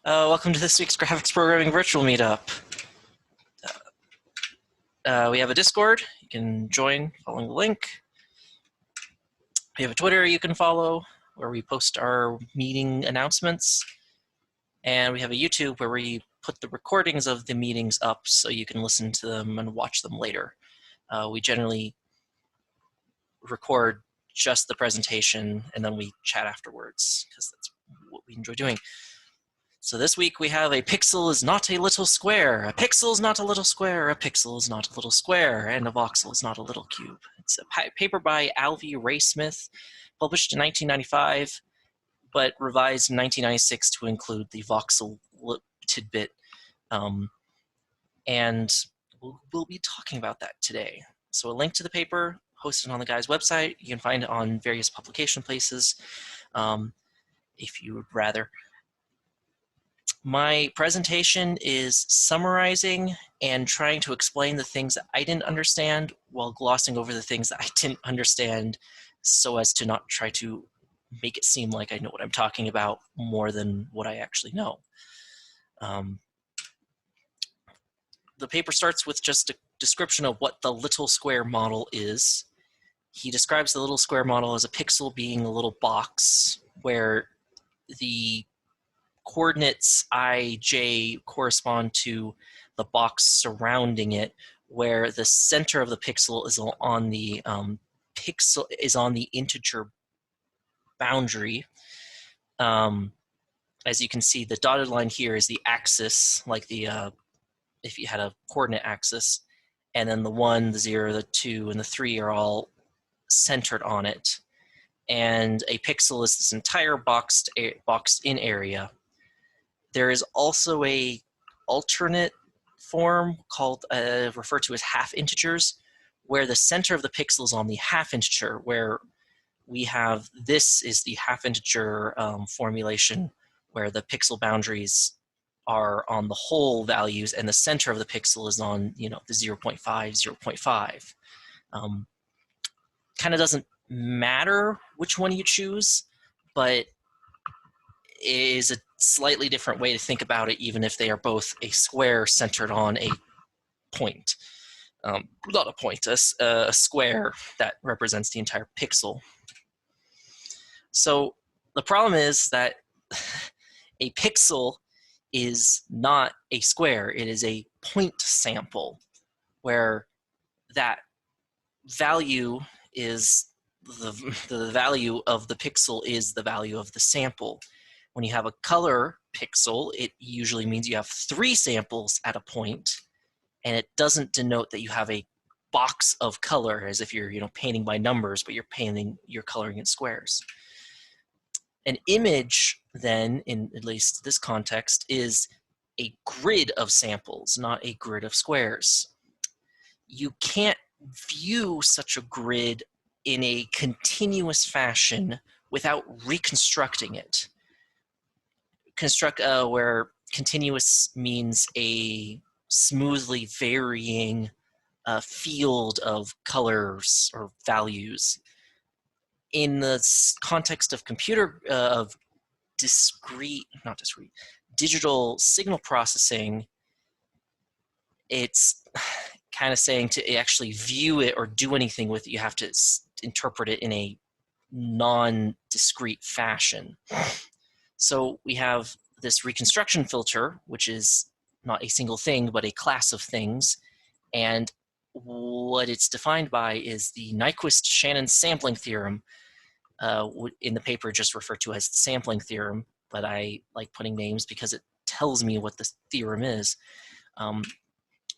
Welcome to this week's Graphics Programming Virtual Meetup. We have a Discord. You can join following the link. We have a Twitter you can follow where we post our meeting announcements. And we have a YouTube where we put the recordings of the meetings up so you can listen to them and watch them later. We generally record just the presentation and then we chat afterwards because that's what we enjoy doing. So this week we have a pixel is not a little square, a pixel is not a little square, a pixel is not a little square, and a voxel is not a little cube. It's a paper by Alvey Ray Smith, published in 1995, but revised in 1996 to include the voxel tidbit. And we'll be talking about that today. So a link to the paper hosted on the guy's website. You can find it on various publication places if you would rather. My presentation is summarizing and trying to explain the things that I didn't understand while glossing over the things that I didn't understand so as to not try to make it seem like I know what I'm talking about more than what I actually know. The paper starts with just a description of what the little square model is. He describes the little square model as a pixel being a little box where the coordinates I, J correspond to the box surrounding it, where the center of the pixel is on the integer boundary. As you can see, the dotted line here is the axis, like the if you had a coordinate axis, and then the 1, the 0, the 2, and the 3 are all centered on it. And a pixel is this entire boxed in area. There is also a alternate form called referred to as half integers, where the center of the pixel is on the half integer, where we have this is the half integer formulation where the pixel boundaries are on the whole values and the center of the pixel is on the 0.5, 0.5. Kind of doesn't matter which one you choose, but is a slightly different way to think about it, even if they are both a square centered on a point. Not a point, a square that represents the entire pixel. So the problem is that a pixel is not a square. It is a point sample where that value is the value of the pixel is the value of the sample. When you have a color pixel, it usually means you have 3 samples at a point, and it doesn't denote that you have a box of color as if you're painting by numbers, but you're coloring in squares. An image, then, in at least this context, is a grid of samples, not a grid of squares. You can't view such a grid in a continuous fashion without reconstructing it. Where continuous means a smoothly varying field of colors or values. In the context of digital signal processing, it's kind of saying to actually view it or do anything with it, you have to interpret it in a non-discrete fashion. So we have this reconstruction filter, which is not a single thing, but a class of things. And what it's defined by is the Nyquist-Shannon sampling theorem, in the paper just referred to as the sampling theorem, but I like putting names because it tells me what the theorem is.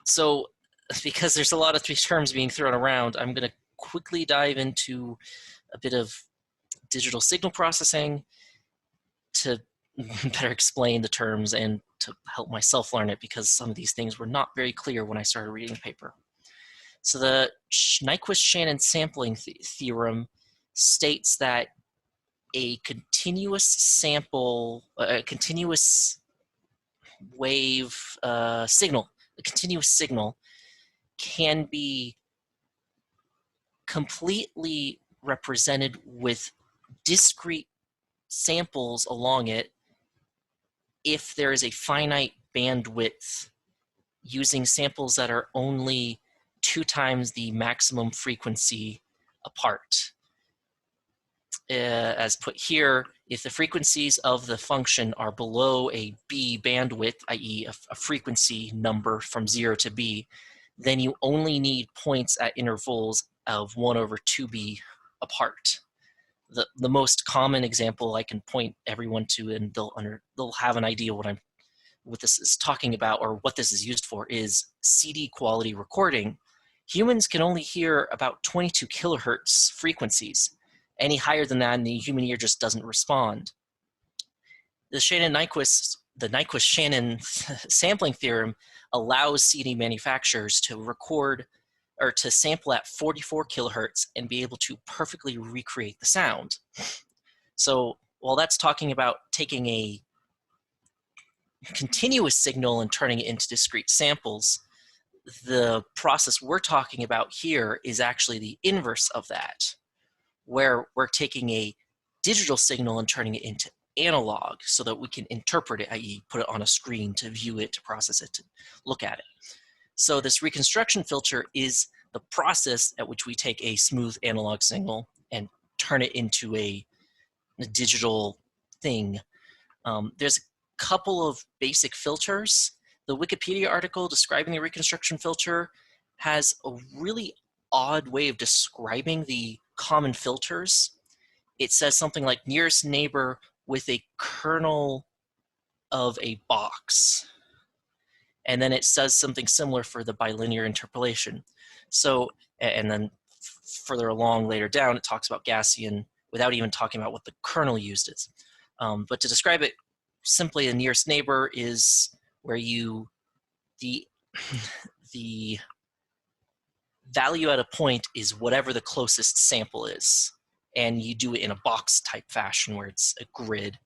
So because there's a lot of terms being thrown around, I'm going to quickly dive into a bit of digital signal processing to better explain the terms and to help myself learn it, because some of these things were not very clear when I started reading the paper. So the Nyquist-Shannon sampling theorem states that a continuous sample, a continuous wave signal, a continuous signal can be completely represented with discrete samples along it if there is a finite bandwidth using samples that are only 2 times the maximum frequency apart. As put here, if the frequencies of the function are below a b bandwidth, i.e. a frequency number from 0 to b, then you only need points at intervals of 1 over 2b apart. The most common example I can point everyone to, and they'll have an idea what this is talking about or what this is used for, is CD quality recording. Humans can only hear about 22 kilohertz frequencies. Any higher than that, and the human ear just doesn't respond. The Nyquist-Shannon sampling theorem allows CD manufacturers to record or to sample at 44 kilohertz and be able to perfectly recreate the sound. So while that's talking about taking a continuous signal and turning it into discrete samples, the process we're talking about here is actually the inverse of that, where we're taking a digital signal and turning it into analog so that we can interpret it, i.e. put it on a screen to view it, to process it, to look at it. So this reconstruction filter is the process at which we take a smooth analog signal and turn it into a digital thing. There's a couple of basic filters. The Wikipedia article describing the reconstruction filter has a really odd way of describing the common filters. It says something like nearest neighbor with a kernel of a box. And then it says something similar for the bilinear interpolation. So, and then further along later down, it talks about Gaussian without even talking about what the kernel used is. But to describe it simply, the nearest neighbor is where the value at a point is whatever the closest sample is. And you do it in a box type fashion where it's a grid.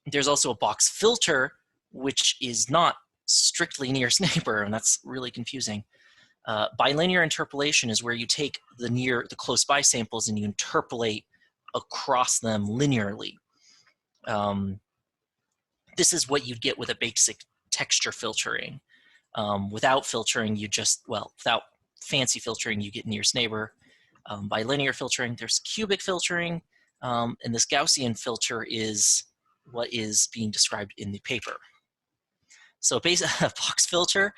There's also a box filter, which is not strictly nearest neighbor, and that's really confusing. Bilinear interpolation is where you take the close by samples and you interpolate across them linearly. This is what you'd get with a basic texture filtering. Without filtering, without fancy filtering, you get nearest neighbor. Bilinear filtering, there's cubic filtering, and this Gaussian filter is what is being described in the paper. So a box filter,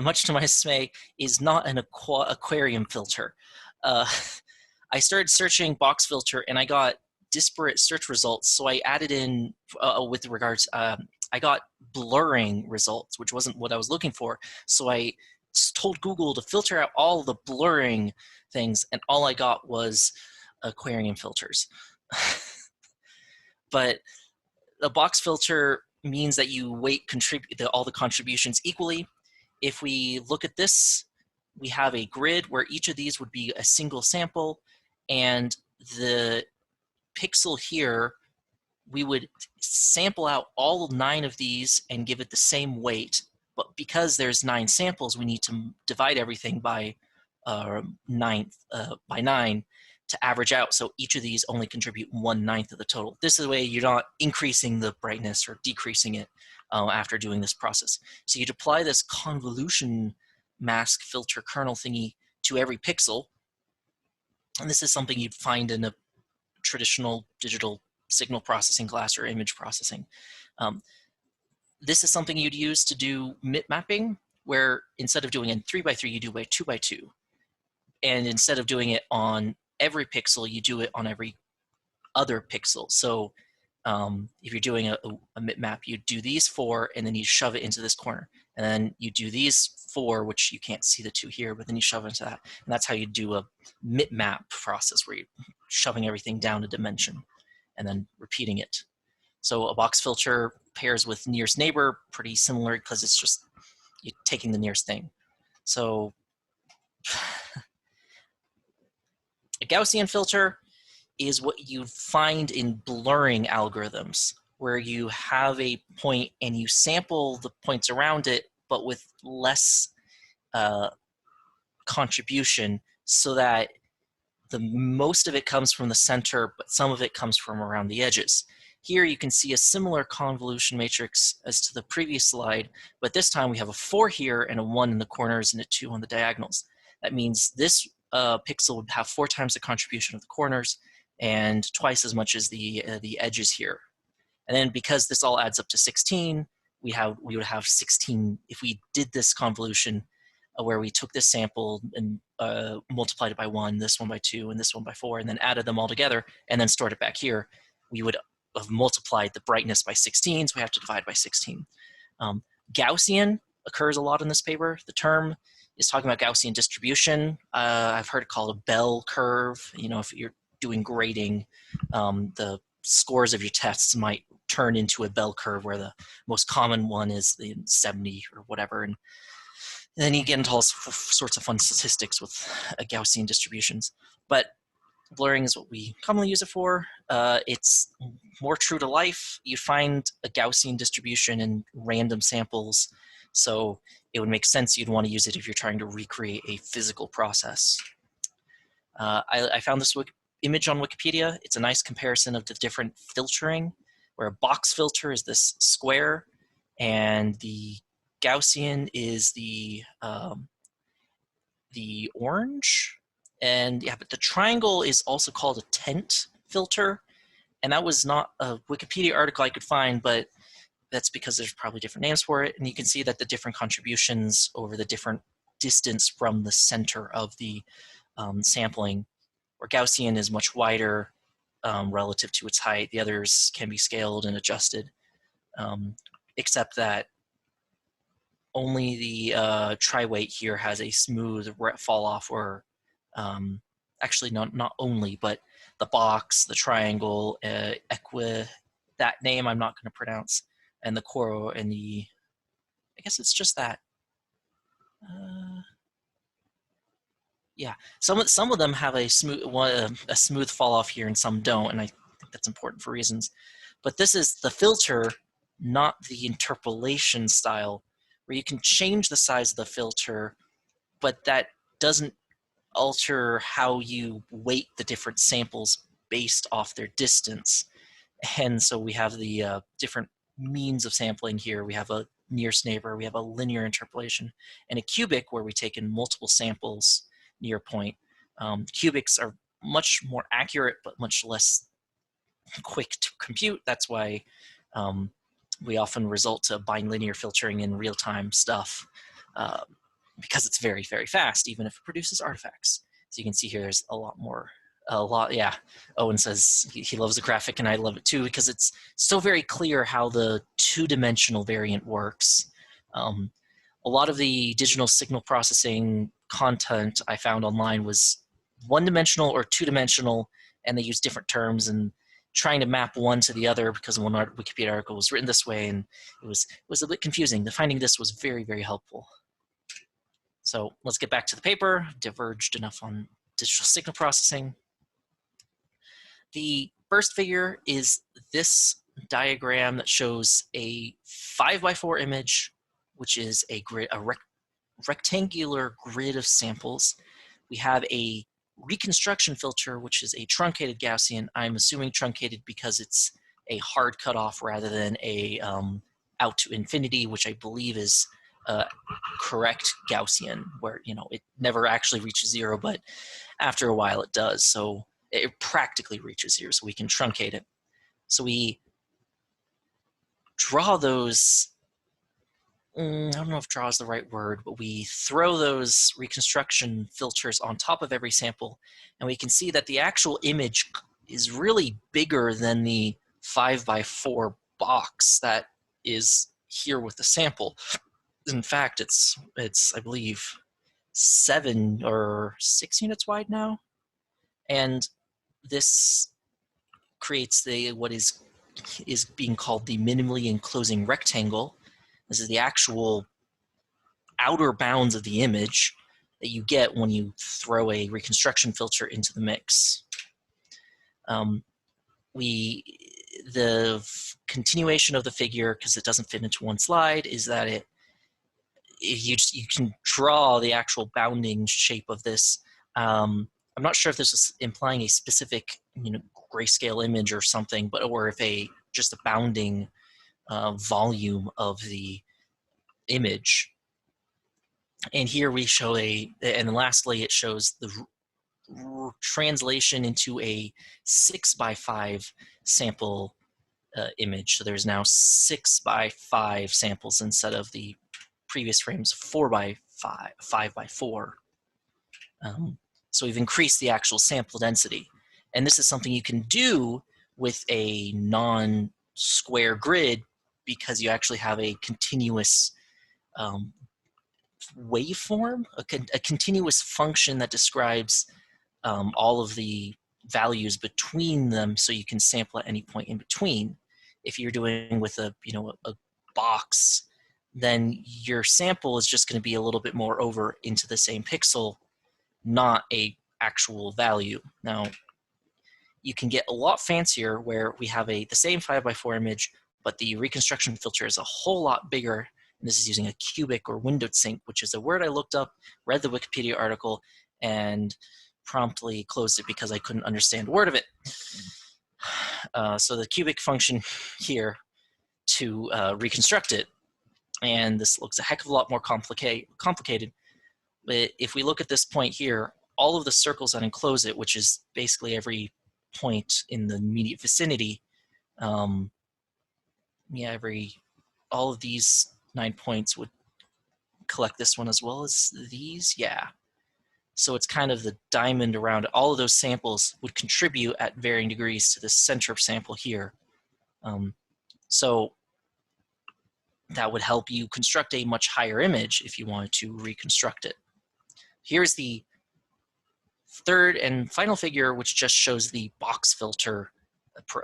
much to my dismay, is not an aquarium filter. I started searching box filter and I got disparate search results, so I added in, I got blurring results, which wasn't what I was looking for. So I told Google to filter out all the blurring things, and all I got was aquarium filters. But a box filter means that you weight all the contributions equally. If we look at this, we have a grid where each of these would be a single sample, and the pixel here, we would sample out all 9 of these and give it the same weight. But because there's 9 samples, we need to divide everything by 9 to average out. So each of these only contribute 1/9 of the total. This is the way you're not increasing the brightness or decreasing it after doing this process. So you'd apply this convolution mask filter kernel thingy to every pixel. And this is something you'd find in a traditional digital signal processing class or image processing. This is something you'd use to do MIP mapping, where instead of doing it in 3x3, you do it 2x2. And instead of doing it on every pixel, you do it on every other pixel. So if you're doing a MIP map, you do these 4, and then you shove it into this corner. And then you do these 4, which you can't see the 2 here, but then you shove it into that. And that's how you do a MIP map process, where you're shoving everything down a dimension and then repeating it. So a box filter pairs with nearest neighbor, pretty similar, because it's just you're taking the nearest thing. So a Gaussian filter is what you find in blurring algorithms, where you have a point and you sample the points around it, but with less contribution, so that the most of it comes from the center, but some of it comes from around the edges. Here you can see a similar convolution matrix as to the previous slide, but this time we have a 4 here and a 1 in the corners and a 2 on the diagonals. That means this pixel would have 4 times the contribution of the corners and twice as much as the edges here. And then because this all adds up to 16, we would have 16 if we did this convolution where we took this sample and multiplied it by 1, this one by 2, and this one by 4, and then added them all together and then stored it back here. We would have multiplied the brightness by 16, so we have to divide by 16. Gaussian occurs a lot in this paper. The term is talking about Gaussian distribution. I've heard it called a bell curve. You know, if you're doing grading, the scores of your tests might turn into a bell curve where the most common one is the 70 or whatever. And then you get into all sorts of fun statistics with Gaussian distributions. But blurring is what we commonly use it for. It's more true to life. You find a Gaussian distribution in random samples, so it would make sense you'd want to use it if you're trying to recreate a physical process. I found this image on Wikipedia. It's a nice comparison of the different filtering, where a box filter is this square, and the Gaussian is the orange. And yeah, but the triangle is also called a tent filter. And that was not a Wikipedia article I could find, but that's because there's probably different names for it. And you can see that the different contributions over the different distance from the center of the sampling, where Gaussian is much wider relative to its height. The others can be scaled and adjusted, except that only the tri-weight here has a smooth fall off, or actually not only, but the box, the triangle, that name I'm not going to pronounce, and the coro and the, I guess it's just that. Yeah, some of them have a smooth fall off here, and some don't, and I think that's important for reasons. But this is the filter, not the interpolation style, where you can change the size of the filter, but that doesn't alter how you weight the different samples based off their distance. And so we have the different means of sampling here. We have a nearest neighbor, we have a linear interpolation, and a cubic where we take in multiple samples near a point. Cubics are much more accurate, but much less quick to compute. That's why we often result to bilinear filtering in real-time stuff, because it's very, very fast, even if it produces artifacts. So you can see here there's a lot, yeah. Owen says he loves the graphic, and I love it too, because it's so very clear how the two-dimensional variant works. A lot of the digital signal processing content I found online was one-dimensional or two-dimensional, and they use different terms, and trying to map one to the other, because one Wikipedia article was written this way, and it was a bit confusing. Finding this was very, very helpful. So let's get back to the paper. Diverged enough on digital signal processing. The first figure is this diagram that shows a 5x4 image, which is a rectangular grid of samples. We have a reconstruction filter, which is a truncated Gaussian. I'm assuming truncated because it's a hard cutoff rather than a out to infinity, which I believe is correct Gaussian, where it never actually reaches 0, but after a while it does. So it practically reaches 0, so we can truncate it. So we draw those. I don't know if draw is the right word, but we throw those reconstruction filters on top of every sample, and we can see that the actual image is really bigger than the 5x4 box that is here with the sample. In fact, it's I believe 7 or 6 units wide now, and this creates what is being called the minimally enclosing rectangle. This is the actual outer bounds of the image that you get when you throw a reconstruction filter into the mix. The continuation of the figure, because it doesn't fit into one slide, is that you can draw the actual bounding shape of this. I'm not sure if this is implying a specific grayscale image or something, or if a just a bounding volume of the image. And here we show and lastly, it shows the translation into a 6x5 sample image. So there's now 6x5 samples instead of the previous frame's 4x5, 5x4. So we've increased the actual sample density. And this is something you can do with a non-square grid because you actually have a continuous waveform, a continuous function that describes all of the values between them, so you can sample at any point in between. If you're doing with a box, then your sample is just going to be a little bit more over into the same pixel, not a actual value. Now, you can get a lot fancier where we have the same 5x4 image, but the reconstruction filter is a whole lot bigger. And this is using a cubic or windowed sync, which is a word I looked up, read the Wikipedia article, and promptly closed it because I couldn't understand a word of it. So the cubic function here to reconstruct it, and this looks a heck of a lot more complicated. But if we look at this point here, all of the circles that enclose it, which is basically every point in the immediate vicinity, all of these 9 points would collect this one as well as these, yeah. So it's kind of the diamond around it. All of those samples would contribute at varying degrees to the center sample here. So that would help you construct a much higher image if you wanted to reconstruct it. Here's the third and final figure, which just shows the box filter,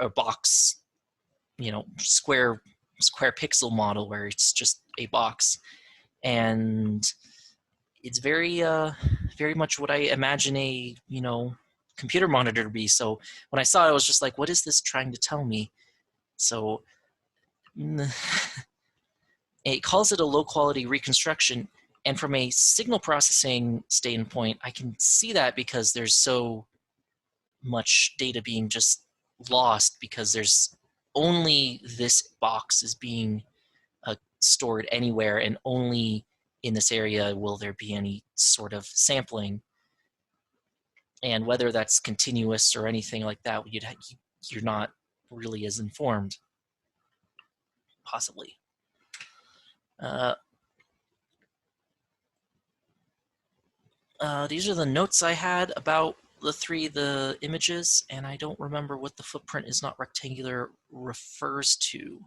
a box, square pixel model where it's just a box. And it's very much what I imagine a computer monitor to be. So when I saw it, I was just like, what is this trying to tell me? So it calls it a low quality reconstruction, and from a signal processing standpoint, I can see that because there's so much data being just lost because there's only this box is being stored anywhere, and only in this area will there be any sort of sampling. And whether that's continuous or anything like that, you're not really as informed, possibly. These are the notes I had about the images, and I don't remember what the footprint is not rectangular refers to.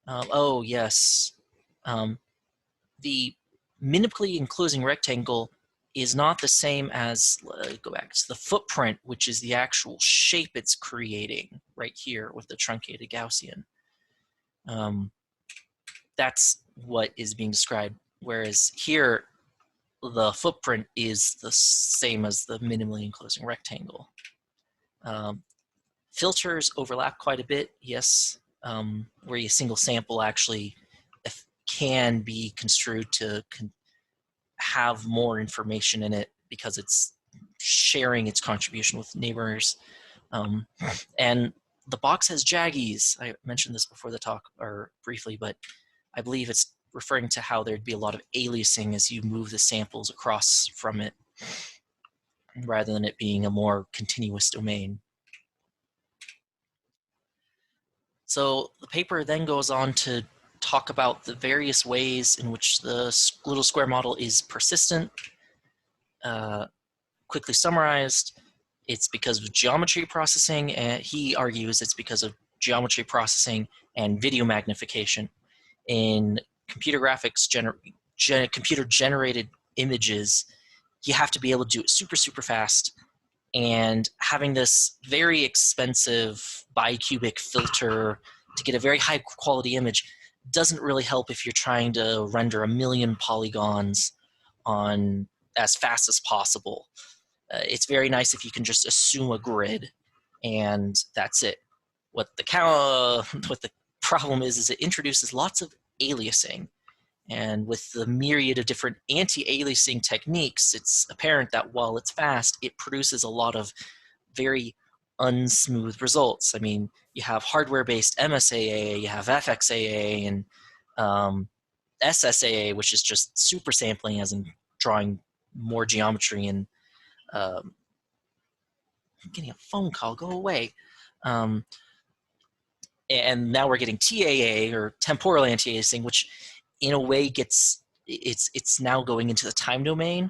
Oh, yes. The minimally enclosing rectangle is not the same as, go back to the footprint, which is the actual shape it's creating right here with the truncated Gaussian. That's what is being described, whereas here, the footprint is the same as the minimally enclosing rectangle. Filters overlap quite a bit, yes, where a single sample actually can be construed to have more information in it because it's sharing its contribution with neighbors. And the box has jaggies. I mentioned this before the talk, or briefly, but I believe it's referring to how there'd be a lot of aliasing as you move the samples across from it, rather than it being a more continuous domain. So the paper then goes on to talk about the various ways in which the little square model is persistent. Quickly summarized, it's because of geometry processing, and he argues it's because of geometry processing and video magnification. In computer graphics, computer-generated images, you have to be able to do it super, super fast. And having this very expensive bicubic filter to get a very high quality image doesn't really help if you're trying to render 1 million polygons on as fast as possible. It's very nice if you can just assume a grid and that's it. What the problem is it introduces lots of aliasing. And with the myriad of different anti-aliasing techniques, it's apparent that while it's fast, it produces a lot of very unsmooth results. I mean, you have hardware-based MSAA, you have FXAA, and SSAA, which is just super sampling, as in drawing more geometry. And I'm getting a phone call. Go away. And now we're getting TAA, or temporal anti-aliasing, which in a way it's now going into the time domain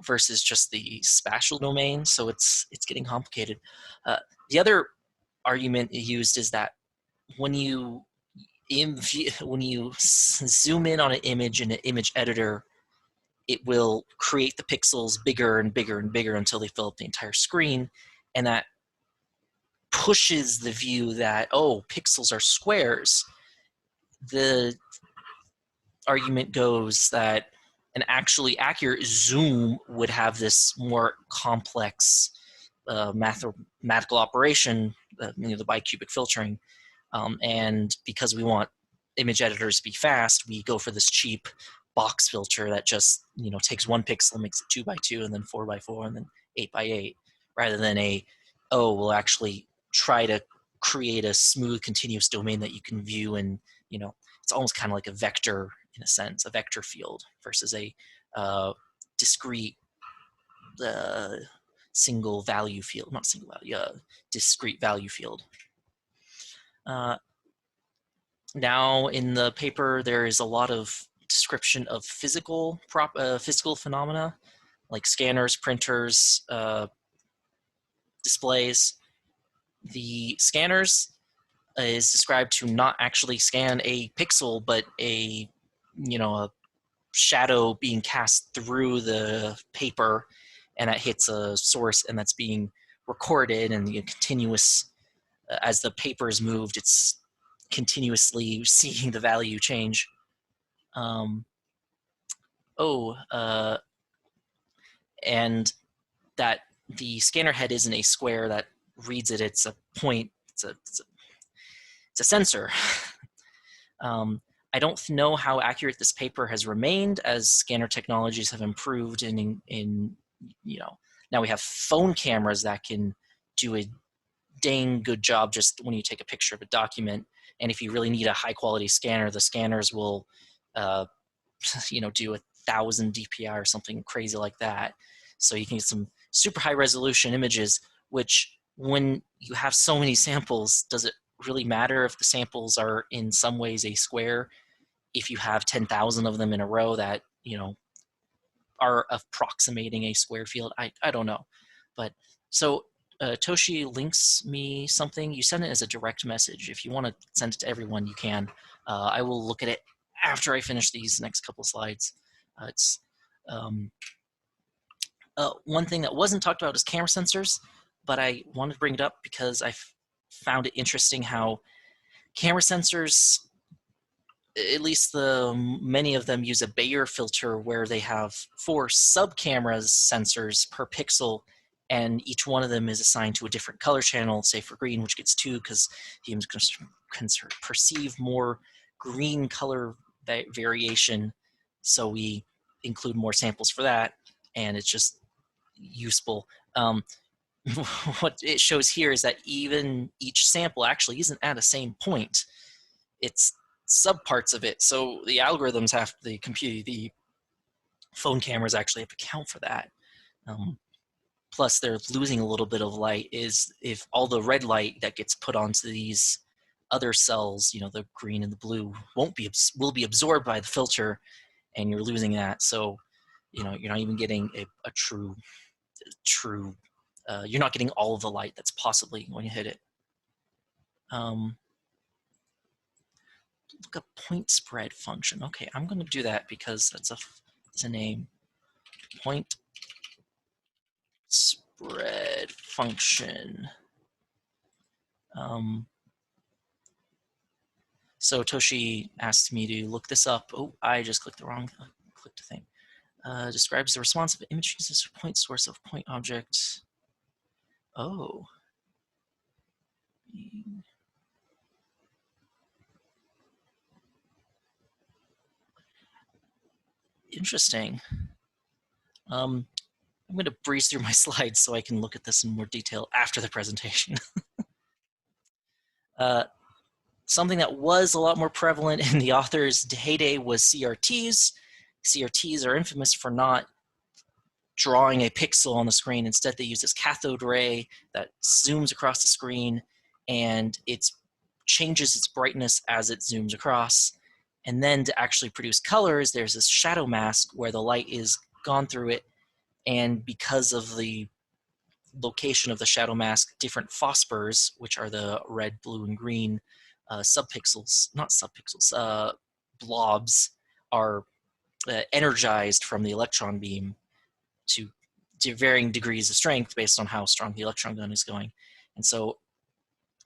versus just the spatial domain. So it's getting complicated. The other argument used is that when you zoom in on an image in an image editor, it will create the pixels bigger and bigger and bigger until they fill up the entire screen, and that pushes the view that, oh, pixels are squares. The argument goes that an actually accurate zoom would have this more complex mathematical operation, the bicubic filtering. And because we want image editors to be fast, we go for this cheap box filter that just takes one pixel and makes it 2 by 2, and then 4 by 4, and then 8 by 8, rather than we'll actually try to create a smooth continuous domain that you can view, and it's almost kind of like a vector in a sense, a vector field versus a discrete single value field, not single value, discrete value field. Now in the paper, there is a lot of description of physical phenomena, like scanners, printers, displays. The scanners is described to not actually scan a pixel, but a shadow being cast through the paper, and that hits a source, and that's being recorded, and the continuous, as the paper is moved, it's continuously seeing the value change. And that the scanner head isn't a square that reads it, it's a point, it's a sensor. I don't know how accurate this paper has remained as scanner technologies have improved, and now we have phone cameras that can do a dang good job just when you take a picture of a document. And if you really need a high quality scanner, the scanners will do 1,000 DPI or something crazy like that. So you can get some super high resolution images, which when you have so many samples, does it really matter if the samples are in some ways a square if you have 10,000 of them in a row that are approximating a square field? I don't know. But so Toshi links me something. You send it as a direct message. If you want to send it to everyone, you can. I will look at it after I finish these next couple slides. It's one thing that wasn't talked about is camera sensors, but I wanted to bring it up because I found it interesting how camera sensors, at least many of them, use a Bayer filter where they have 4 sub-cameras sensors per pixel, and each one of them is assigned to a different color channel, say for green, which gets 2 because humans can perceive more green color variation, so we include more samples for that, and it's just useful. What it shows here is that even each sample actually isn't at a same point. It's subparts of it, so the algorithms have to compute, the phone cameras actually have to account for that. Plus they're losing a little bit of light is if all the red light that gets put onto these other cells, the green and the blue, will be absorbed by the filter, and you're losing that. So you're not even getting a true you're not getting all of the light that's possibly going to hit it. Look up point spread function. Okay, I'm going to do that because that's a name. Point spread function. So Toshi asked me to look this up. Oh, I just clicked the thing. Describes the response of image uses point source of point object. Oh. Interesting. I'm going to breeze through my slides so I can look at this in more detail after the presentation. Something that was a lot more prevalent in the author's heyday was CRTs. CRTs are infamous for not drawing a pixel on the screen. Instead, they use this cathode ray that zooms across the screen, and it changes its brightness as it zooms across. And then to actually produce colors, there's this shadow mask where the light is gone through it, and because of the location of the shadow mask, different phosphors, which are the red, blue, and green blobs, are energized from the electron beam to varying degrees of strength based on how strong the electron gun is going. And so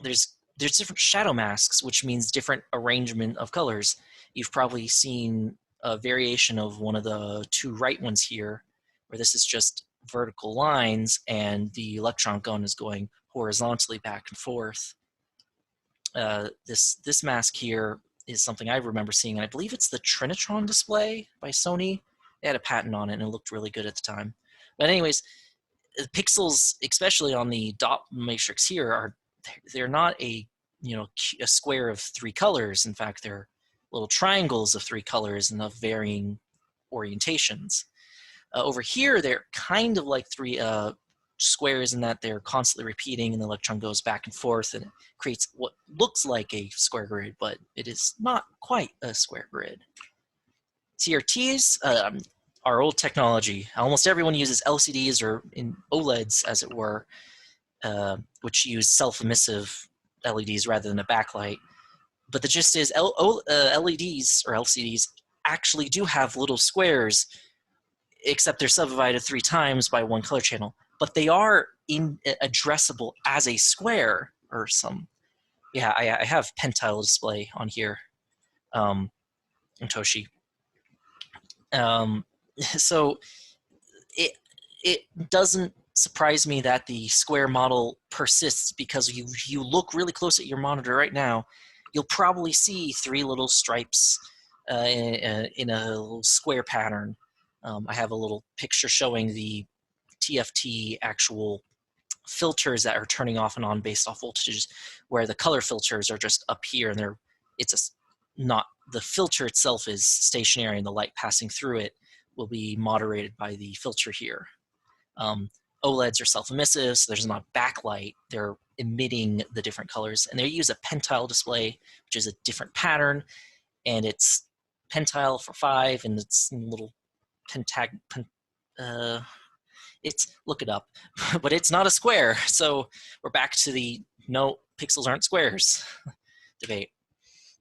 there's different shadow masks, which means different arrangement of colors. You've probably seen a variation of one of the two right ones here, where this is just vertical lines and the electron gun is going horizontally back and forth. This mask here is something I remember seeing, and I believe it's the Trinitron display by Sony. They had a patent on it, and it looked really good at the time. But anyways, pixels, especially on the dot matrix here, they're not a square of three colors. In fact, they're little triangles of three colors and of varying orientations. Over here, they're kind of like three squares in that they're constantly repeating, and the electron goes back and forth, and it creates what looks like a square grid, but it is not quite a square grid. CRTs are old technology. Almost everyone uses LCDs or in OLEDs, as it were, which use self-emissive LEDs rather than a backlight. But the gist is LEDs or LCDs actually do have little squares, except they're subdivided 3 times by one color channel. But they are addressable as a square or some. Yeah, I have pentile display on here, in Toshi. So it doesn't surprise me that the square model persists, because you look really close at your monitor right now, you'll probably see 3 little stripes in a little square pattern. I have a little picture showing the TFT actual filters that are turning off and on based off voltages, where the color filters are just up here, and the filter itself is stationary, and the light passing through it will be moderated by the filter here. OLEDs are self-emissive, so there's not backlight. They're emitting the different colors, and they use a pentile display, which is a different pattern, and it's pentile for 5, and it's a little look it up, but it's not a square. So we're back to the no, pixels aren't squares debate.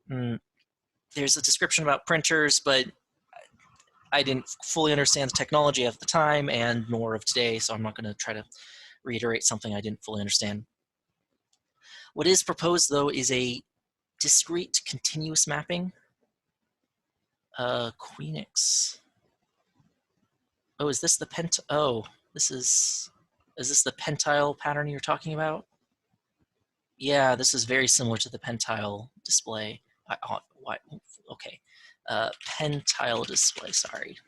There's a description about printers, but I didn't fully understand the technology of the time and nor of today, so I'm not going to try to reiterate something I didn't fully understand. What is proposed, though, is a discrete continuous mapping. Queenix. Oh, is this the is this the pentile pattern you're talking about? Yeah, this is very similar to the pentile display. Okay, pentile display, sorry.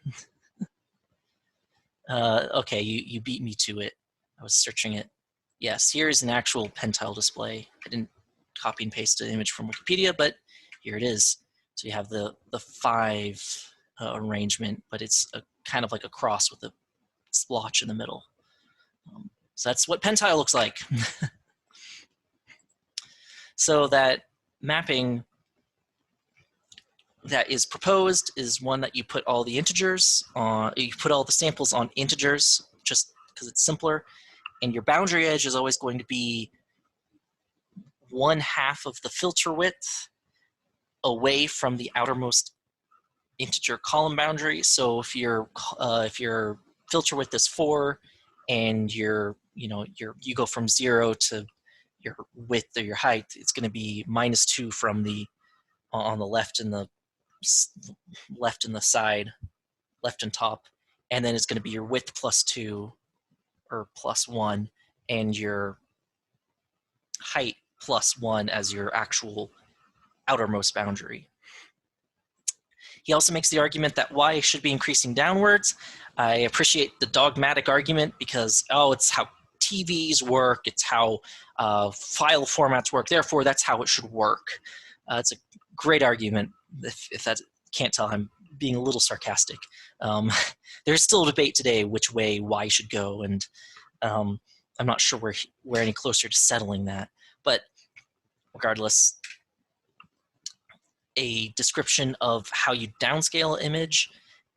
Okay, you beat me to it. I was searching it. Yes, here is an actual pentile display. I didn't copy and paste the image from Wikipedia, but here it is. So you have the 5 arrangement, but it's kind of like a cross with a splotch in the middle. So that's what pentile looks like. So that mapping that is proposed is one that you put all the integers on, you put all the samples on integers just because it's simpler, and your boundary edge is always going to be 1/2 of the filter width away from the outermost integer column boundary. So if your filter width is 4 and you go from 0 to your width or your height, it's going to be -2 from on the left and the side, left and top, and then it's going to be your width +2 or +1, and your height +1 as your actual outermost boundary. He also makes the argument that y should be increasing downwards. I appreciate the dogmatic argument because, oh, it's how TVs work, it's how file formats work, therefore that's how it should work. It's a great argument. If that can't tell, I'm being a little sarcastic. There's still a debate today which way y should go, and I'm not sure we're any closer to settling that. But regardless, a description of how you downscale an image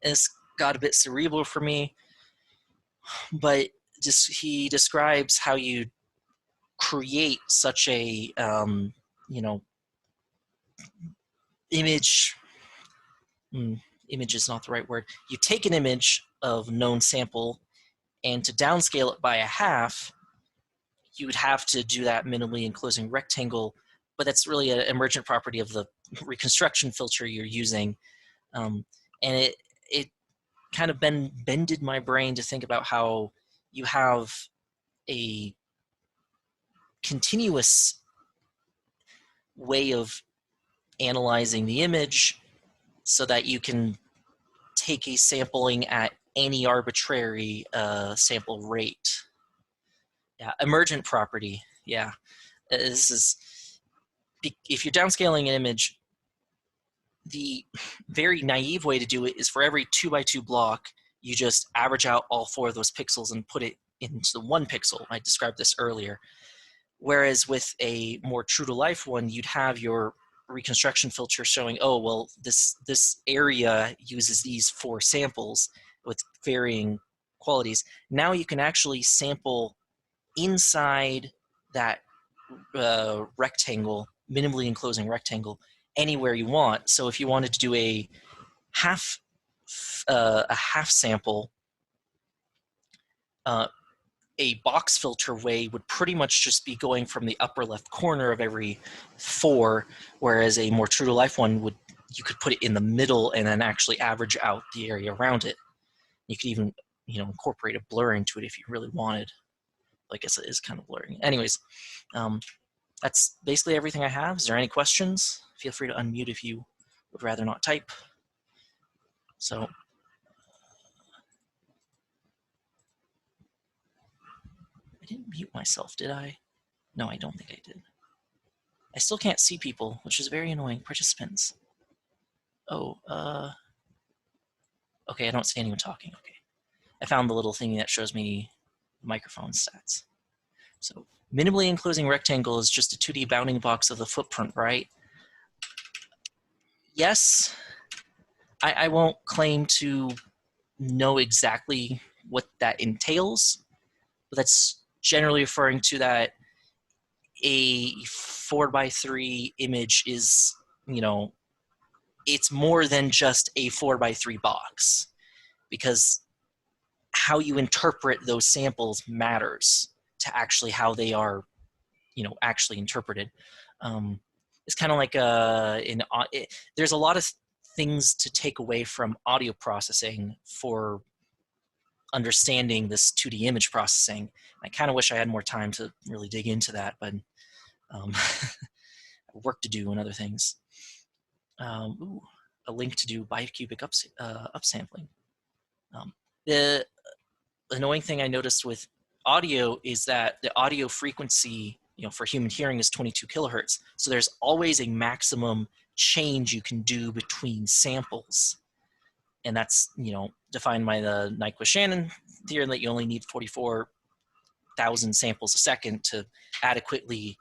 has got a bit cerebral for me, but he describes how you create such a image. Image is not the right word. You take an image of known sample, and to downscale it by a half, you would have to do that minimally enclosing rectangle, but that's really an emergent property of the reconstruction filter you're using. And it kind of bended my brain to think about how you have a continuous way of analyzing the image so that you can take a sampling at any arbitrary sample rate. Yeah, emergent property. Yeah, this is, if you're downscaling an image, the very naive way to do it is for every 2x2 block, you just average out all 4 of those pixels and put it into the 1 pixel. I described this earlier. Whereas with a more true to life one, you'd have your reconstruction filter showing, oh, well, this area uses these 4 samples with varying qualities. Now you can actually sample inside that rectangle, minimally enclosing rectangle, anywhere you want. So if you wanted to do a half sample, a box filter way would pretty much just be going from the upper left corner of every 4, whereas a more true to life one would, you could put it in the middle and then actually average out the area around it. You could even, incorporate a blur into it if you really wanted. I guess it is kind of blurring. Anyways, that's basically everything I have. Is there any questions? Feel free to unmute if you would rather not type. So I didn't mute myself, did I? No, I don't think I did. I still can't see people, which is very annoying. Participants. Oh, okay, I don't see anyone talking. Okay. I found the little thing that shows me microphone stats. So minimally enclosing rectangle is just a 2D bounding box of the footprint, right? Yes. I won't claim to know exactly what that entails, but that's generally referring to that a 4x3 image is, it's more than just a 4x3 box, because how you interpret those samples matters to actually how they are, actually interpreted. It's kind of like there's a lot of things to take away from audio processing for understanding this 2D image processing. I kind of wish I had more time to really dig into that, but work to do and other things. Ooh, a link to do bicubic upsampling. The annoying thing I noticed with audio is that the audio frequency, for human hearing is 22 kilohertz. So there's always a maximum change you can do between samples. And that's, defined by the Nyquist-Shannon theorem that you only need 44,000 samples a second to adequately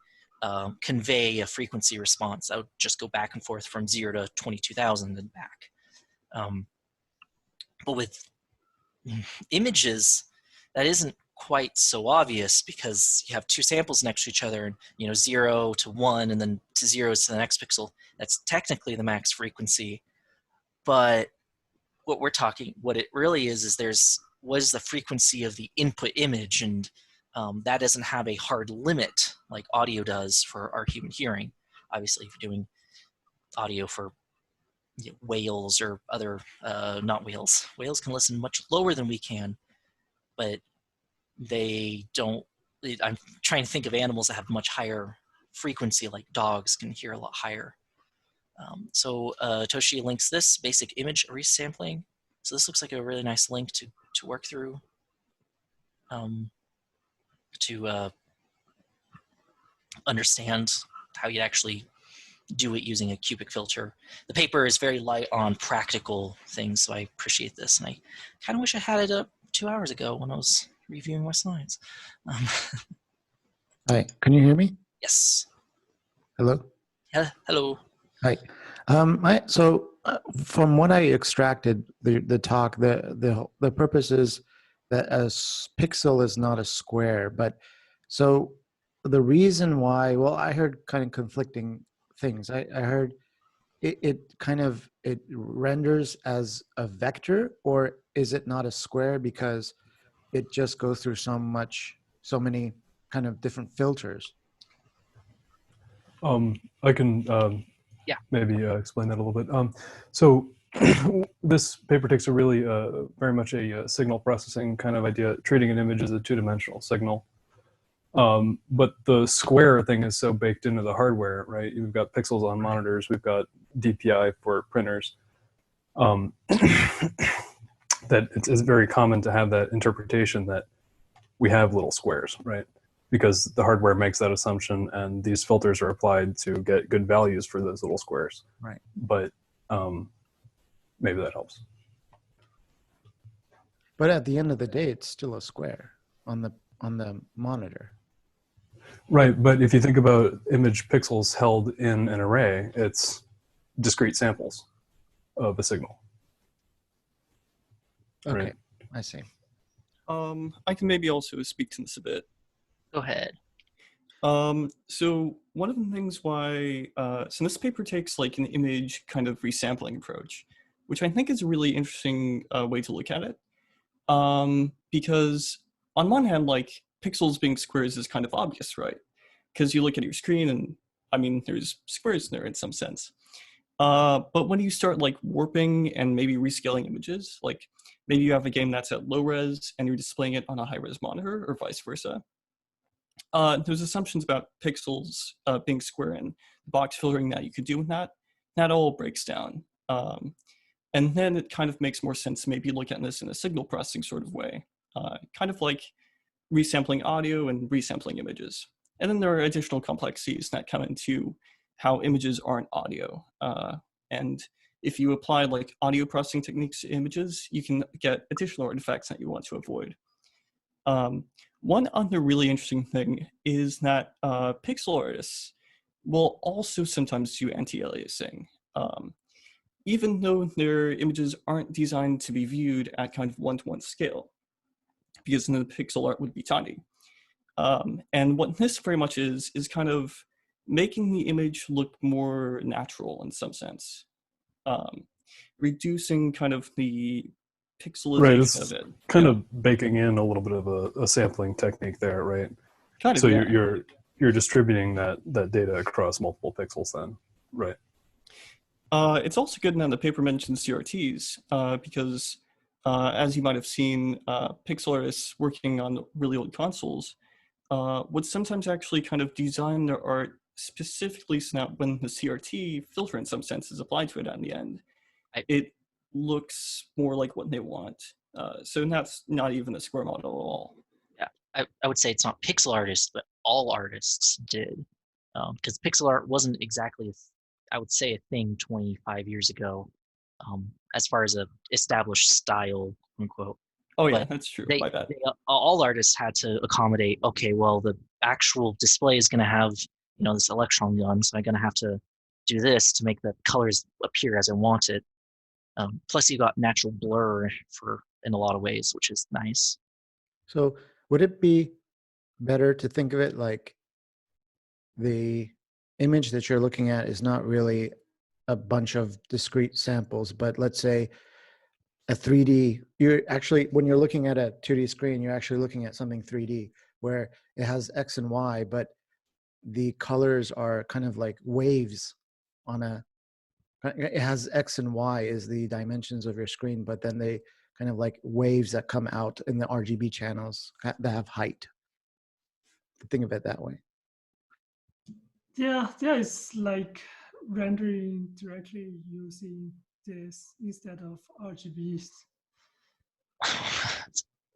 convey a frequency response. That would just go back and forth from 0 to 22,000 and back. But with images, that isn't quite so obvious, because you have 2 samples next to each other, and 0 to 1 and then to 0 to the next pixel. That's technically the max frequency, but what it really is what is the frequency of the input image, and that doesn't have a hard limit like audio does for our human hearing. Obviously, if you're doing audio for whales or other, not whales. Whales can listen much lower than we can, but they don't. I'm trying to think of animals that have much higher frequency, like dogs can hear a lot higher. So Toshi links this basic image resampling. So this looks like a really nice link to work through to understand how you'd actually do it using a cubic filter. The paper is very light on practical things, so I appreciate this. And I kind of wish I had it up 2 hours ago when I was reviewing my slides. Hi, can you hear me? Yes. Hello? Hello. Hi. From what I extracted, the talk, the purpose is that a pixel is not a square, but so the reason why, well, I heard kind of conflicting things. I heard it renders as a vector, or is it not a square because it just goes through so many kind of different filters? I can Yeah. maybe explain that a little bit. So this paper takes a really very much a signal processing kind of idea, treating an image as a two-dimensional signal. But the square thing is so baked into the hardware, right? We've got pixels on monitors, we've got DPI for printers, that it's very common to have that interpretation that we have little squares, right? Because the hardware makes that assumption, and these filters are applied to get good values for those little squares. Right. But maybe that helps. But at the end of the day, it's still a square on the monitor. Right, but if you think about image pixels held in an array, it's discrete samples of a signal. Okay, Right. I see. I can maybe also speak to this a bit. Go ahead. So one of the things why, so this paper takes like an image kind of resampling approach, which I think is a really interesting way to look at it. Because on one hand, like pixels being squares is kind of obvious, right? Because you look at your screen and I mean, there's squares there in some sense. But when you start like warping and maybe rescaling images, like maybe you have a game that's at low res and you're displaying it on a high res monitor or vice versa. There's assumptions about pixels being square and box filtering that you could do with that. That all breaks down. And then it kind of makes more sense to maybe look at this in a signal processing sort of way, kind of like resampling audio and resampling images. And then there are additional complexities that come into how images aren't audio. And if you apply like audio processing techniques to images, you can get additional artifacts that you want to avoid. One other really interesting thing is that pixel artists will also sometimes do anti-aliasing, even though their images aren't designed to be viewed at kind of one-to-one scale, because then the pixel art would be tiny. And what this very much is kind of making the image look more natural in some sense, reducing kind of the pixelization of it. Kind of baking in a little bit of a sampling technique there, right? Kind of, so yeah. you're distributing that data across multiple pixels then, right? It's also good now the paper mentions CRTs because as you might have seen, pixel artists working on really old consoles would sometimes actually kind of design their art specifically so that when the CRT filter in some sense is applied to it in the end, it looks more like what they want. So that's not even a square model at all. Yeah, I would say it's not pixel artists, but all artists did. Because pixel art wasn't exactly, I would say, a thing 25 years ago, as far as a established style, unquote. Oh yeah, But that's true. My bad. All artists had to accommodate. Okay, well, the actual display is going to have this electron gun, so I'm going to have to do this to make the colors appear as I want it. Plus, you got natural blur in a lot of ways, which is nice. So would it be better to think of it like the image that you're looking at is not really a bunch of discrete samples, but let's say a 3D, when you're looking at a 2D screen, you're actually looking at something 3D where it has X and Y, but the colors are kind of like waves it has X and Y is the dimensions of your screen, but then they kind of like waves that come out in the RGB channels that have height. Think of it that way. Yeah, it's like rendering directly using this instead of RGBs.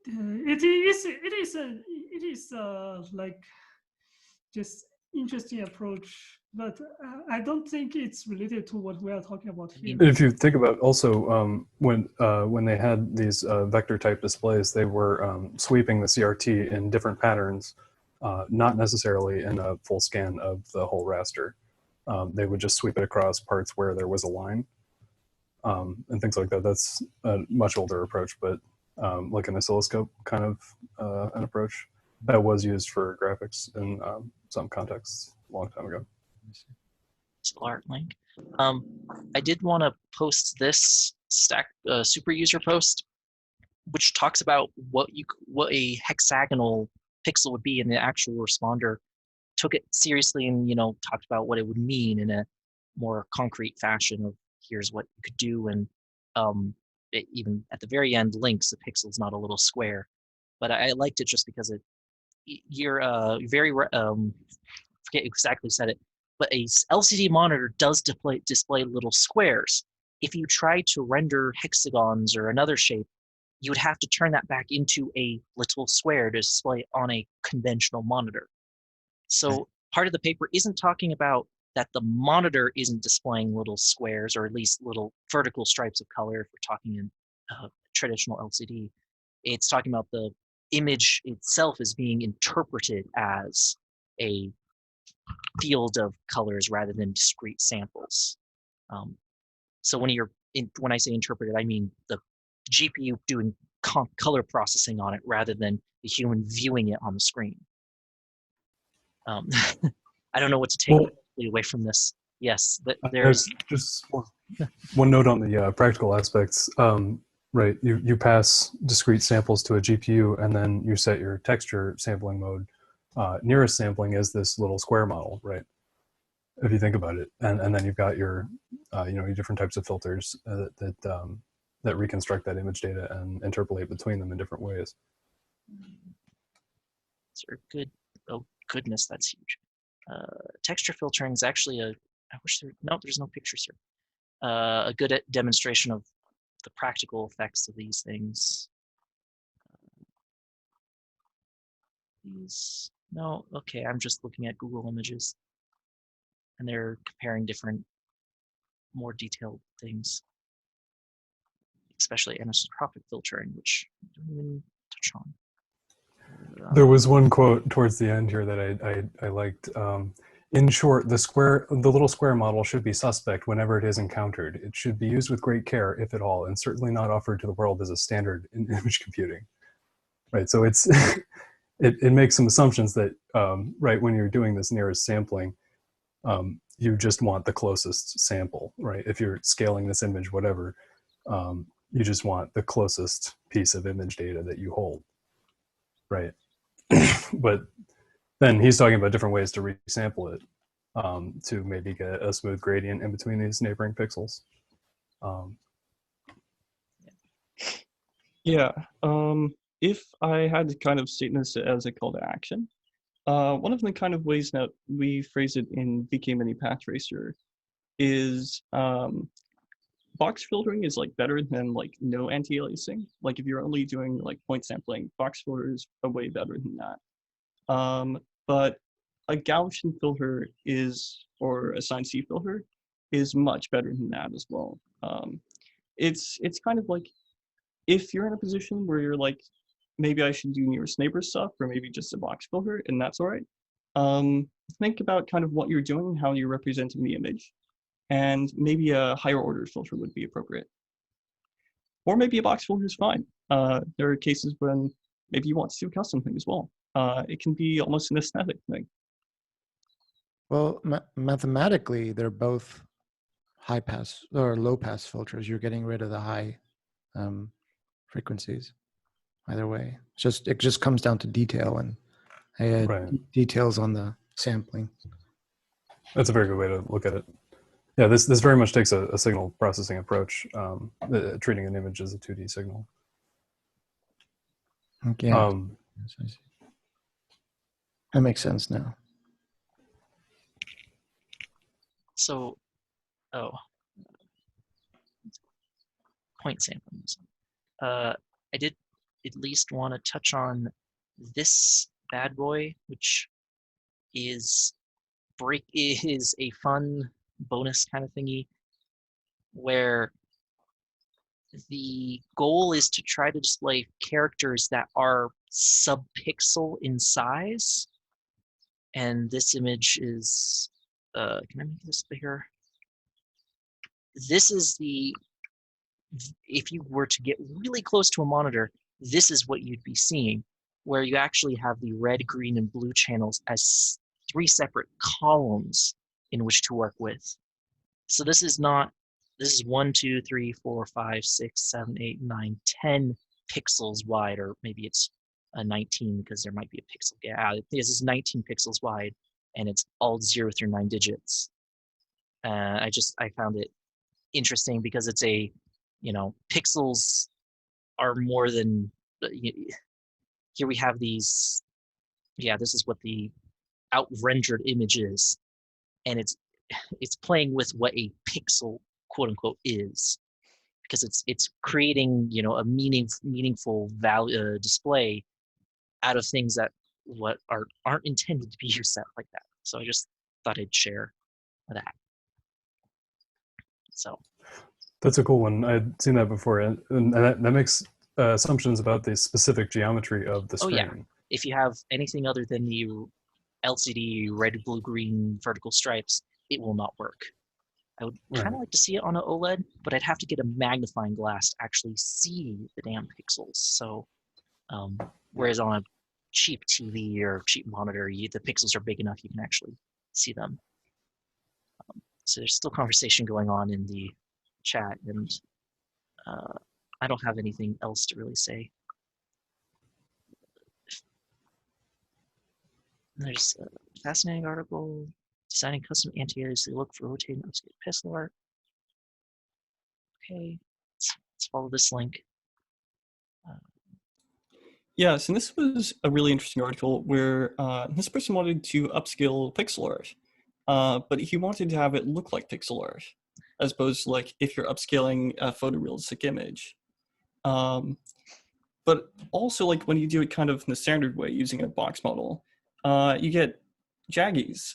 It is like just interesting approach, but I don't think it's related to what we are talking about here. If you think about also when they had these vector type displays, they were sweeping the CRT in different patterns, not necessarily in a full scan of the whole raster. They would just sweep it across parts where there was a line and things like that. That's a much older approach, but like an oscilloscope kind of an approach that was used for graphics in some contexts a long time ago. Art link. I did want to post this stack super user post, which talks about what a hexagonal pixel would be, and the actual responder took it seriously and talked about what it would mean in a more concrete fashion of here's what you could do, and it even at the very end links the pixel's not a little square, but I liked it just because you're very forget exactly said it, but a LCD monitor does display little squares. If you try to render hexagons or another shape, you would have to turn that back into a little square to display on a conventional monitor. So part of the paper isn't talking about that the monitor isn't displaying little squares, or at least little vertical stripes of color if we're talking in traditional LCD. It's talking about the image itself is being interpreted as a field of colors rather than discrete samples. So when I say interpreted, I mean the GPU doing color processing on it rather than the human viewing it on the screen. I don't know what to take away from this. Yes, but there's just one note on the practical aspects. Right, you pass discrete samples to a GPU, and then you set your texture sampling mode. Nearest sampling is this little square model, right? If you think about it, and then you've got your your different types of filters that reconstruct that image data and interpolate between them in different ways. Sort of good. Oh goodness, that's huge. Texture filtering is actually there's no pictures here. A good demonstration of the practical effects of these things. Okay, I'm just looking at Google Images, and they're comparing different, more detailed things, especially anisotropic filtering, which I don't even touch on. There was one quote towards the end here that I liked. In short, the little square model should be suspect whenever it is encountered. It should be used with great care, if at all, and certainly not offered to the world as a standard in image computing. Right, so it's it makes some assumptions that right when you're doing this nearest sampling, you just want the closest sample, right? If you're scaling this image, whatever, you just want the closest piece of image data that you hold, right? But then he's talking about different ways to resample it to maybe get a smooth gradient in between these neighboring pixels. Yeah. If I had to kind of state this as a call to action, one of the kind of ways that we phrase it in VK Mini Path Tracer is box filtering is like better than like no anti-aliasing. Like if you're only doing like point sampling, box filter is a way better than that. But a Gaussian filter or a sine C filter is much better than that as well. It's kind of like if you're in a position where you're like, maybe I should do nearest neighbor stuff, or maybe just a box filter, and that's all right. Think about kind of what you're doing, how you're representing the image, and maybe a higher order filter would be appropriate. Or maybe a box filter is fine. There are cases when maybe you want to do a custom thing as well. It can be almost an aesthetic thing. Well, mathematically, they're both high pass or low pass filters. You're getting rid of the high frequencies. Either way, it just comes down to detail and details on the sampling. That's a very good way to look at it. Yeah, this very much takes a signal processing approach, treating an image as a 2D signal. Okay. That makes sense now. So oh, point sampling. I did at least want to touch on this bad boy, which is a fun bonus kind of thingy where the goal is to try to display characters that are sub-pixel in size. And this image is, can I make this bigger? This is if you were to get really close to a monitor, this is what you'd be seeing, where you actually have the red, green, and blue channels as 3 separate columns in which to work with. So this is 1, 2, 3, 4, 5, 6, 7, 8, 9, 10 pixels wide, or maybe it's 19 because there might be a pixel gap. This is 19 pixels wide, and it's all 0 through 9 digits. I found it interesting because it's pixels are more than, here we have these, this is what the out rendered image is, and it's playing with what a pixel quote unquote is, because it's creating a meaningful value display out of things that aren't intended to be used like that. So I just thought I'd share that. So that's a cool one. I'd seen that before, and that makes assumptions about the specific geometry of the screen. Oh yeah, if you have anything other than the LCD red, blue, green vertical stripes, it will not work. I would kind of like to see it on an OLED, but I'd have to get a magnifying glass to actually see the damn pixels. So, whereas on a cheap TV or cheap monitor, the pixels are big enough you can actually see them. So there's still conversation going on in the chat, and I don't have anything else to really say. There's a fascinating article, designing custom anti-alias to look for rotating upscale pixel art. Okay, let's follow this link. Yes, and this was a really interesting article where this person wanted to upscale pixel art, but he wanted to have it look like pixel art, as opposed to like if you're upscaling a photorealistic image. But also like when you do it kind of in the standard way using a box model, you get jaggies,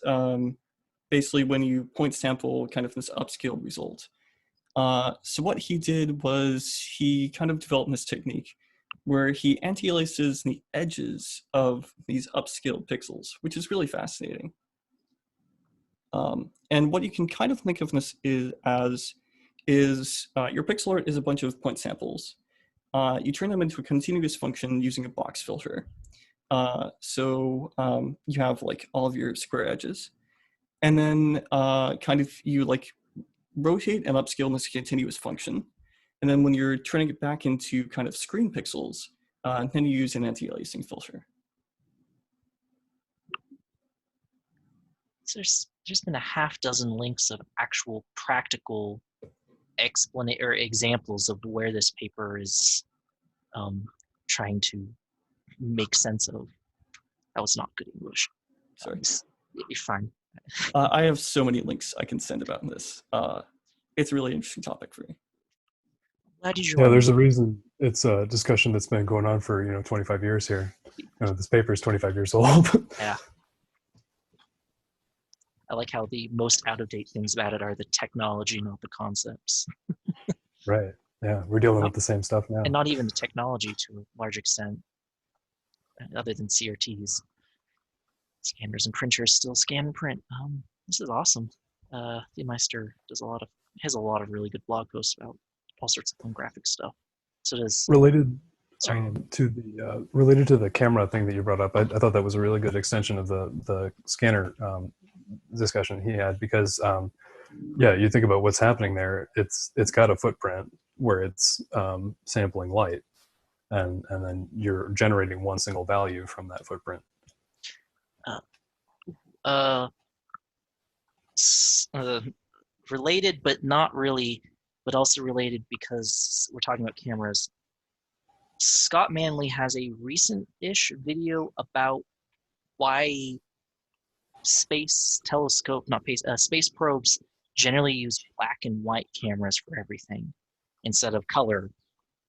basically when you point sample kind of this upscale result. So what he did was he kind of developed this technique where he anti-aliases the edges of these upscaled pixels, which is really fascinating. And what you can kind of think of this is your pixel art is a bunch of point samples. You turn them into a continuous function using a box filter. So you have like all of your square edges, and then kind of you like rotate and upscale this continuous function. And then when you're turning it back into kind of screen pixels, then you use an anti-aliasing filter. So there's been a half dozen links of actual practical examples of where this paper is trying to make sense of. That was not good English. Sorry. You're fine. I have so many links I can send about this. It's a really interesting topic for me. Glad you Yeah, there's a reason it's a discussion that's been going on for 25 years here. This paper is 25 years old. Yeah. I like how the most out-of-date things about it are the technology, not the concepts. Right. Yeah, we're dealing with the same stuff now. And not even the technology to a large extent, other than CRTs. Scanners and printers still scan and print. This is awesome. The Meister has a lot of really good blog posts about all sorts of fun graphic stuff. So does related sorry. Related to the camera thing that you brought up, I thought that was a really good extension of the scanner discussion he had, because you think about what's happening there. It's got a footprint where it's sampling light, and then you're generating one single value from that footprint. Related, but not really, but also related because we're talking about cameras. Scott Manley has a recent-ish video about why space probes generally use black and white cameras for everything instead of color.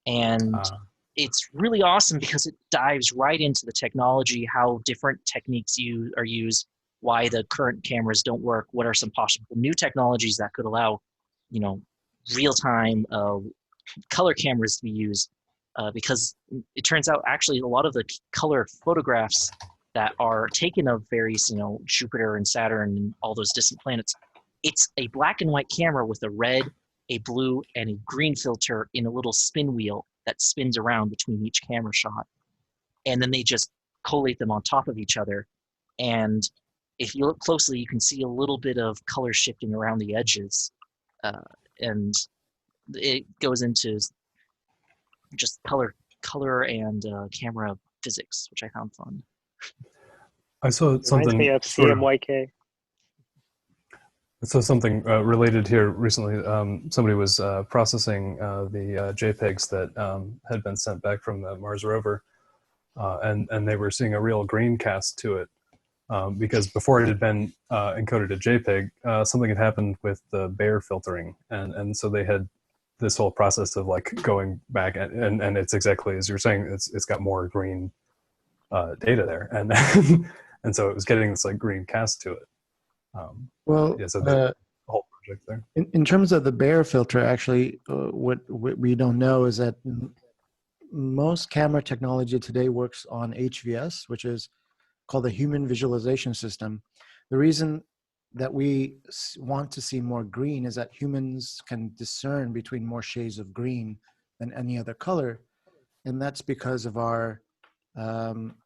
And it's really awesome because it dives right into the technology, how different techniques are used, why the current cameras don't work, what are some possible new technologies that could allow, real-time color cameras to be used, because it turns out actually a lot of the color photographs that are taken of various, Jupiter and Saturn and all those distant planets, it's a black and white camera with a red, a blue, and a green filter in a little spin wheel that spins around between each camera shot. And then they just collate them on top of each other. And if you look closely, you can see a little bit of color shifting around the edges. And it goes into just color and camera physics, which I found fun. I saw Reminds something me of CMYK. So something related here recently. Somebody was processing the JPEGs that had been sent back from the Mars rover, and they were seeing a real green cast to it because before it had been encoded a JPEG, something had happened with the Bayer filtering, and so they had this whole process of like going back and it's exactly as you're saying. It's got more green data there, and and so it was getting this like green cast to it. So the whole project there. In terms of the Bayer filter, actually, what we don't know is that most camera technology today works on HVS, which is called the Human Visualization System. The reason that we want to see more green is that humans can discern between more shades of green than any other color, and that's because of our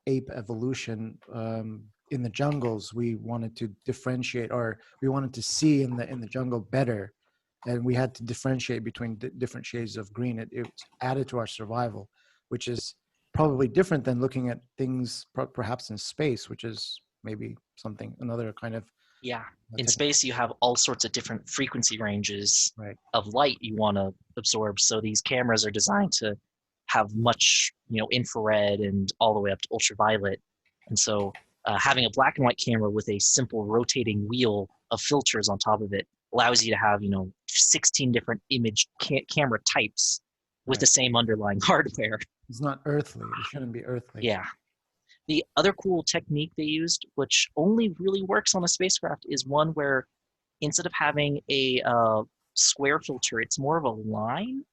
ape evolution. In the jungles, we wanted to differentiate, or we wanted to see in the jungle better, and we had to differentiate between different shades of green. It added to our survival, which is probably different than looking at things perhaps in space, which is maybe another kind of. Yeah, in space you have all sorts of different frequency ranges of light you want to absorb. So these cameras are designed to have much, infrared and all the way up to ultraviolet. And so having a black and white camera with a simple rotating wheel of filters on top of it allows you to have, 16 different image camera types with the same underlying hardware. It's not earthly. It shouldn't be earthly. Yeah. The other cool technique they used, which only really works on a spacecraft, is one where instead of having a square filter, it's more of a line.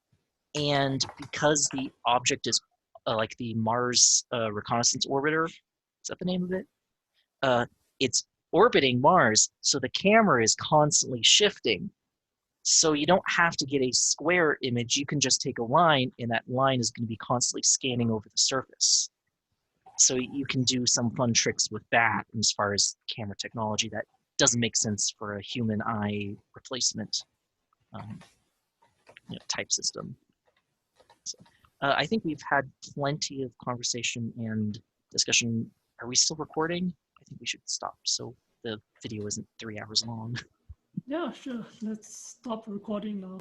And because the object is like the Mars Reconnaissance Orbiter, is that the name of it? It's orbiting Mars, so the camera is constantly shifting. So you don't have to get a square image. You can just take a line, and that line is going to be constantly scanning over the surface. So you can do some fun tricks with that as far as camera technology that doesn't make sense for a human eye replacement type system. So, I think we've had plenty of conversation and discussion. Are we still recording? I think we should stop so the video isn't 3 hours long. Yeah, sure. Let's stop recording now.